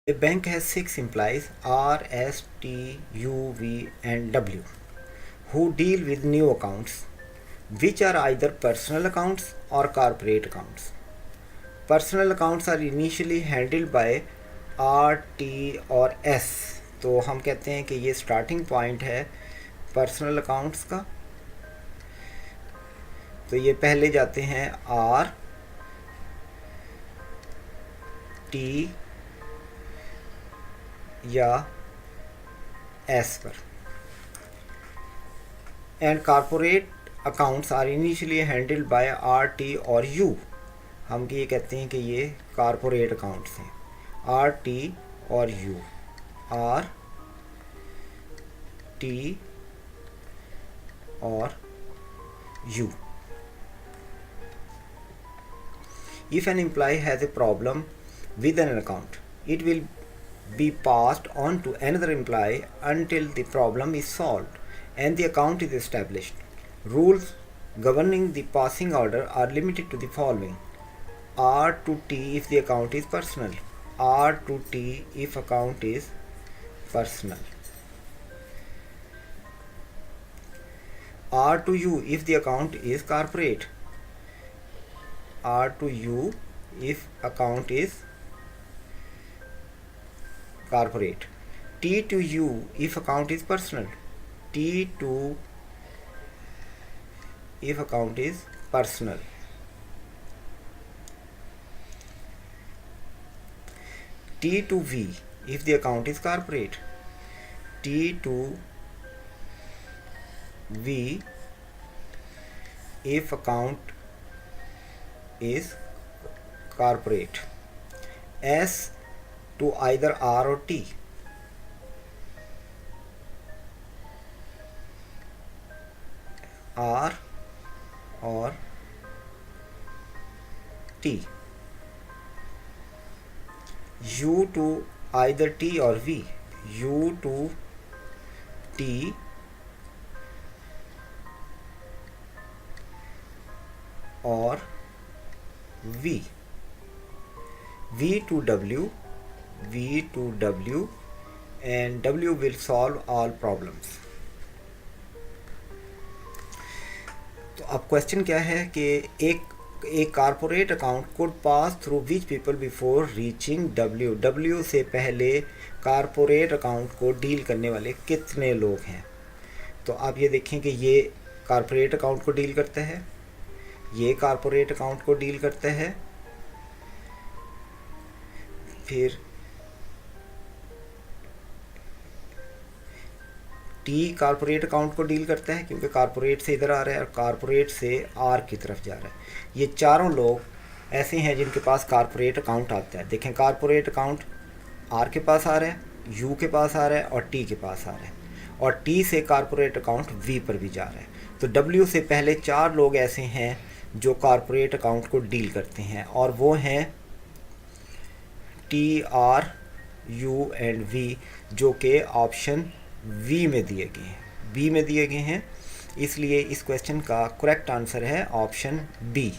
A bank has 6 employees R, S, T, U, V and W who deal with new accounts which are either personal accounts or corporate accounts. Personal accounts are initially handled by R, T और S. तो हम कहते हैं कि ये starting point है personal accounts का. तो ये पहले जाते हैं R, T या S पर. And corporate accounts are initially handled by R, T और U. हम ये कहते हैं कि ये कॉर्पोरेट अकाउंट्स हैं. R, T और U. R, T और U. If an employee has a problem with an account, it will be passed on to another employee until the problem is solved and the account is established. Rules governing the passing order are limited to the following: R to T if the account is personal, R to T if account is personal, R to U if the account is corporate, R to U if account is corporate, T to U if account is personal, T to if account is personal, T to V if the account is corporate, T to V if account is corporate, S to either R or T, R or T, U to either T or V, U to T or V, V to W, V to W and W will solve all problems. तो अब question क्या है कि एक corporate account could pass through which people before reaching W. W से पहले corporate account को deal करने वाले कितने लोग हैं. तो आप ये देखें कि ये कारपोरेट अकाउंट को डील करता है, ये कारपोरेट अकाउंट को डील करता है, फिर टी कारपोरेट अकाउंट को डील करता है क्योंकि कारपोरेट से इधर आ रहा है और कारपोरेट से आर की तरफ जा रहा है. ये चारों लोग ऐसे हैं जिनके पास कारपोरेट अकाउंट आता है. देखें कारपोरेट अकाउंट आर के पास आ रहा है, यू के पास आ रहा है और टी के पास आ रहा है और टी से कारपोरेट अकाउंट वी पर भी जा रहा है. तो डब्ल्यू से पहले चार लोग ऐसे हैं जो कारपोरेट अकाउंट को डील करते हैं और वो हैं T, R, U and V, जो कि ऑप्शन वी में दिए गए हैं, बी में दिए गए हैं. इसलिए इस क्वेश्चन का करेक्ट आंसर है ऑप्शन बी.